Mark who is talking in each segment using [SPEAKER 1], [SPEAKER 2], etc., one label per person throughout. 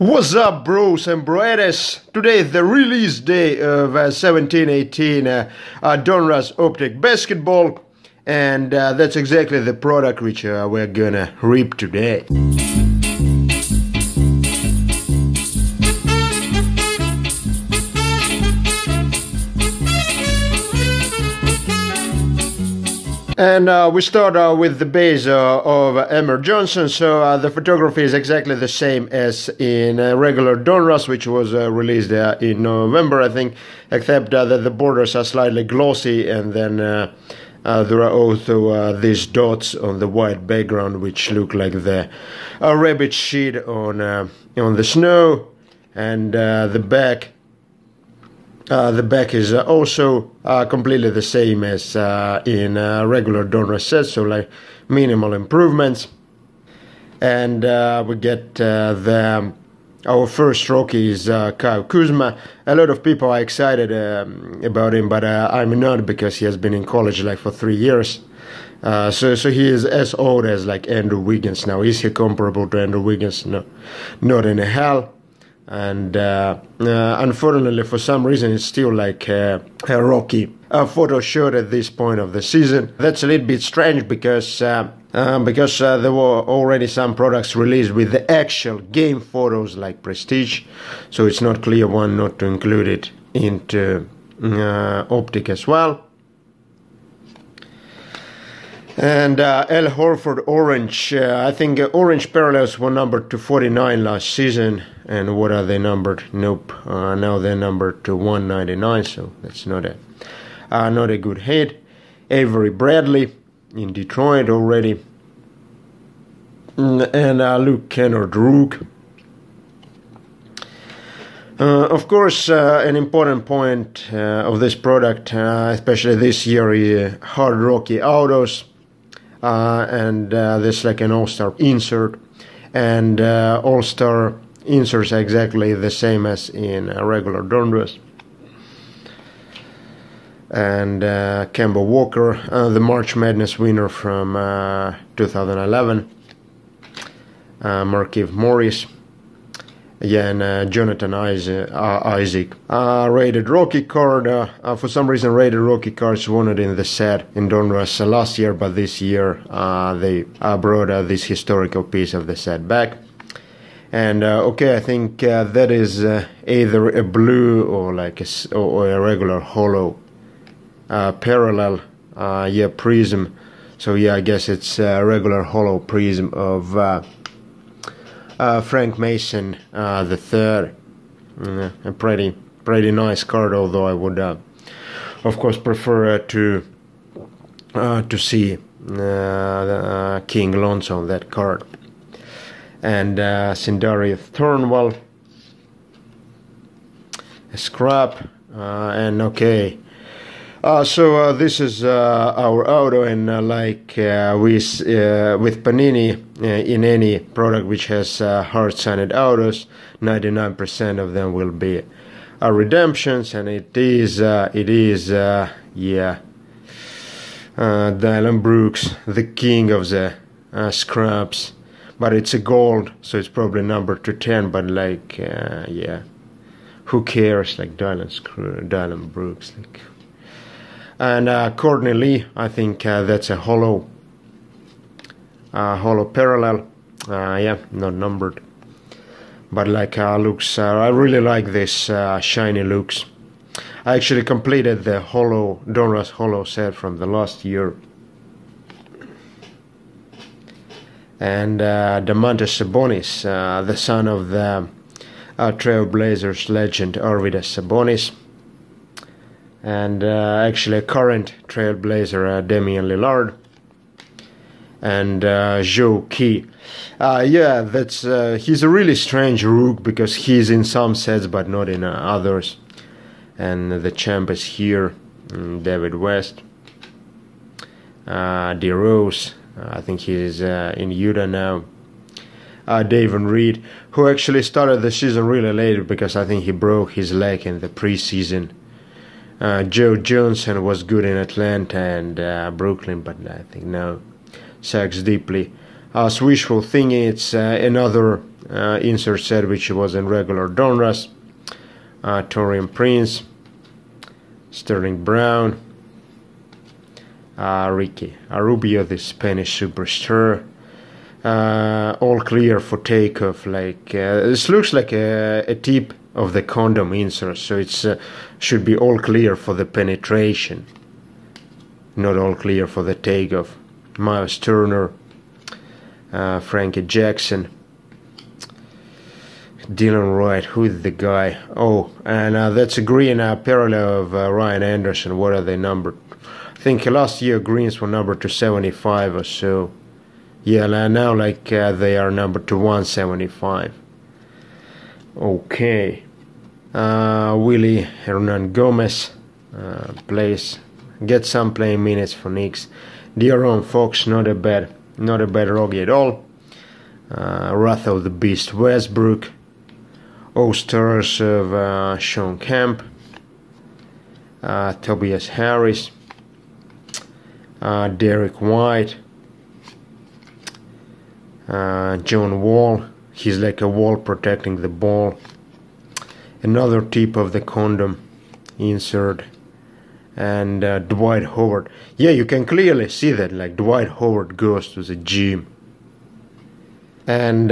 [SPEAKER 1] What's up, bros and broettes? Today is the release day of 1718 Donruss Optic Basketball, and that's exactly the product which we're gonna rip today. And we start with the base of Emmer Johnson. So the photography is exactly the same as in regular Donruss, which was released in November, I think, except that the borders are slightly glossy, and then there are also these dots on the white background, which look like the rabbit sheet on the snow, and the back. The back is also completely the same as in regular Donruss sets, so like minimal improvements. And we get our first rookie is Kyle Kuzma. A lot of people are excited about him, but I'm not, because he has been in college like for 3 years. So he is as old as like Andrew Wiggins now. Is he comparable to Andrew Wiggins? No, not in hell. And unfortunately, for some reason, it's still like a rocky photo shoot at this point of the season. That's a little bit strange because there were already some products released with the actual game photos like Prestige, so it's not clear one not to include it into Optic as well. And Al Horford Orange, I think Orange Parallels were numbered to 49 last season, and what are they numbered? Nope, now they're numbered to 199, so that's not a good hit. Avery Bradley in Detroit already, and Luke Kennard Rook. Of course, an important point of this product, especially this year, is hard rocky autos. And there's like an all-star insert, and all-star inserts are exactly the same as in a regular Donruss. And Kemba Walker, the March Madness winner from 2011, Markieff Morris, and Jonathan Isaac. Rated rookie card. For some reason, rated rookie cards wanted in the set in Donruss last year, but this year they brought this historical piece of the set back. And okay, I think that is either a blue or like or a regular hollow parallel. Yeah, Prizm. So yeah, I guess it's a regular hollow Prizm of Frank Mason the third. A pretty nice card, although I would of course prefer to see the King Lonzo on that card. And Sindarius Thornwell, a scrap, and okay. So this is our auto, and with Panini, in any product which has hard signed autos, 99% of them will be redemptions, and it is Dylan Brooks, the king of the scraps, but it's a gold, so it's probably numbered to 10. But like yeah, who cares? Like Dylan Brooks, like. And Courtney Lee, I think that's a hollow parallel. Yeah, not numbered, but like looks. I really like this shiny looks. I actually completed the Donruss hollow set from the last year. And Domantas Sabonis, the son of the Trailblazers legend Arvydas Sabonis. And actually a current Trailblazer, Damian Lillard, and Joe Key. Yeah, that's he's a really strange rook, because he's in some sets but not in others. And the champ is here, David West, D. Rose. I think he's in Utah now. Davon Reed, who actually started the season really late, because I think he broke his leg in the preseason. Joe Johnson was good in Atlanta and Brooklyn, but I think now sags deeply. Swishful Thinking, it's another insert set which was in regular Donruss. Taurean Prince, Sterling Brown, Ricky Rubio, the Spanish superstar. All clear for Takeoff. Like this looks like a tip of the condom insert, so it's should be all clear for the penetration, not all clear for the takeoff. Miles Turner, Frankie Jackson, Dylan Wright. Who is the guy? Oh, and that's a green parallel of Ryan Anderson. What are they numbered? I think last year greens were numbered to 75 or so. Yeah, now like they are numbered to 175. Okay. Willie Hernan Gomez plays, gets some playing minutes for Knicks. De'Aaron Fox, not a bad rookie at all. Wrath of the Beast Westbrook. All-Stars of Sean Kemp, Tobias Harris, Derek White, John Wall. He's like a wall protecting the ball. Another tip of the condom insert. And Dwight Howard. Yeah, you can clearly see that, like Dwight Howard goes to the gym. And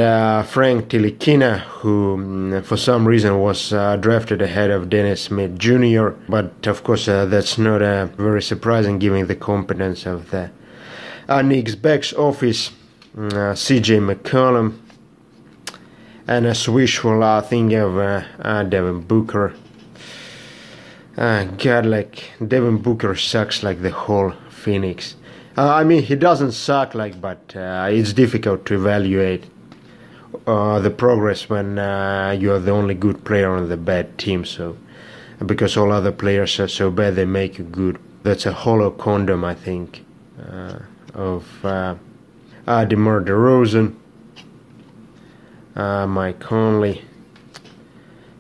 [SPEAKER 1] Frank Tilikina, who for some reason was drafted ahead of Dennis Smith Jr. But of course that's not very surprising given the competence of the Knicks backs office. CJ McCollum. And a swishful thing of Devin Booker. God, like Devin Booker sucks like the whole Phoenix. I mean, he doesn't suck, like, but it's difficult to evaluate the progress when you're the only good player on the bad team. So, because all other players are so bad, they make you good. That's a hollow condom, I think, of DeMar DeRozan, Mike Conley,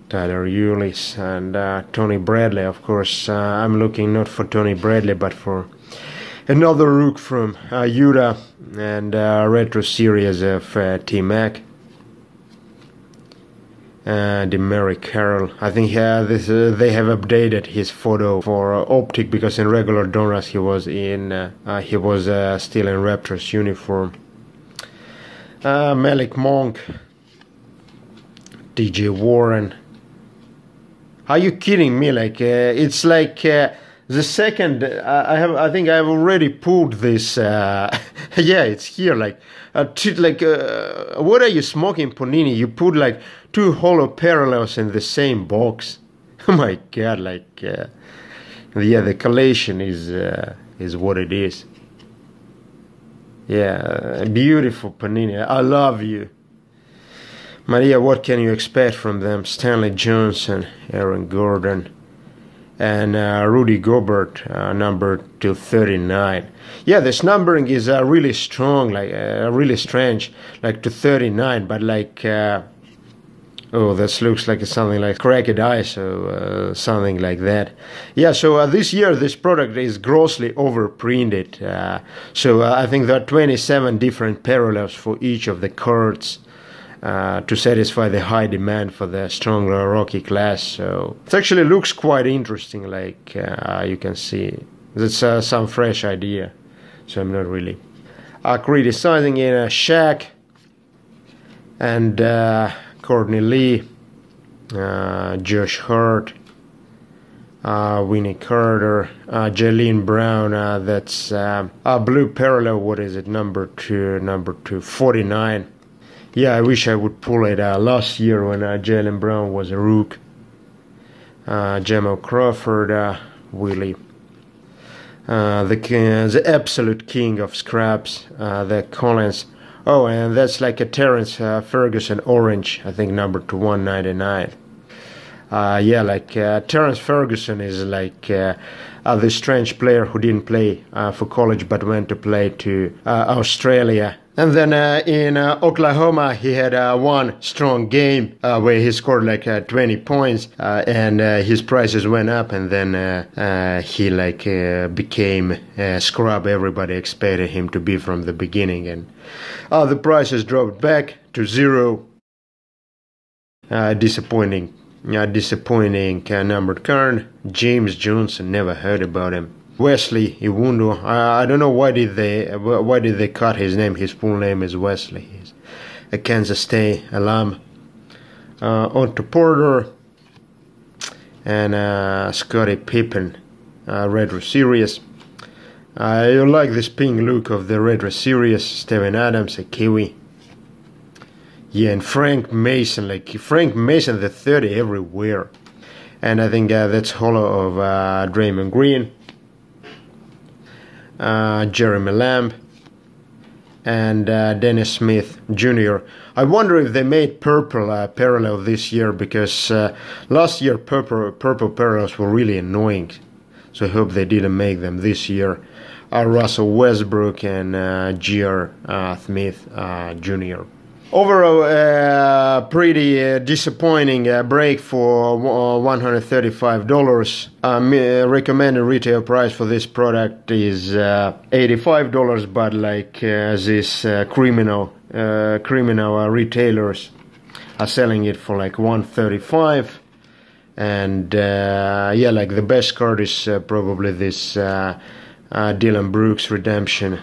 [SPEAKER 1] Tyler Ulis, and Tony Bradley. Of course, I'm looking not for Tony Bradley, but for another rook from Utah, and retro series of T-Mac. DeMary Carroll. I think they have updated his photo for Optic, because in regular Donruss he was still in Raptors uniform. Malik Monk, DJ Warren. Are you kidding me? Like it's like the second I think I've already pulled this. Yeah, it's here. Like what are you smoking, Panini? You put like two hollow parallels in the same box. Oh my God! Like yeah, the collation is what it is. Yeah, beautiful Panini. I love you. Maria, what can you expect from them? Stanley Johnson, Aaron Gordon, and Rudy Gobert, numbered to 39. Yeah, this numbering is really strong, like really strange, like to 39. But like, oh, this looks like something like Cracked Ice or something like that. Yeah, so this year this product is grossly overprinted. So I think there are 27 different parallels for each of the cards. To satisfy the high demand for the stronger rookie class. So it actually looks quite interesting, like you can see. That's some fresh idea, so I'm not really criticizing it. Shaq and Courtney Lee, Josh Hart, Winnie Carter, Jaylen Brown, that's blue parallel, what is it, number 2, 49. Yeah, I wish I would pull it last year when Jaylen Brown was a rook. Jamal Crawford, Willie. The absolute king of scraps, the Collins. Oh, and that's like a Terrence Ferguson orange, I think number to 199. Yeah, like Terrence Ferguson is like the strange player who didn't play for college but went to play to Australia. And then in Oklahoma, he had one strong game where he scored like 20 points, and his prices went up, and then he like became a scrub. Everybody expected him to be from the beginning, and the prices dropped back to zero. Disappointing numbered card. James Johnson, never heard about him. Wesley Iwundu, I don't know why did they cut his name. His full name is Wesley. He's a Kansas State alum. Otto Porter and Scottie Pippen, Retro Series. You like this pink look of the Retro Series. Steven Adams, a Kiwi. Yeah, and Frank Mason, like Frank Mason the 30 everywhere. And I think that's holo of Draymond Green. Jeremy Lamb and Dennis Smith Jr. I wonder if they made purple parallel this year, because last year purple parallels were really annoying. So I hope they didn't make them this year. Russell Westbrook and J.R. Smith Jr. Overall, pretty disappointing break for $135. Recommended retail price for this product is $85, but like these criminal retailers are selling it for like $135. And yeah, like the best card is probably this Dylan Brooks Redemption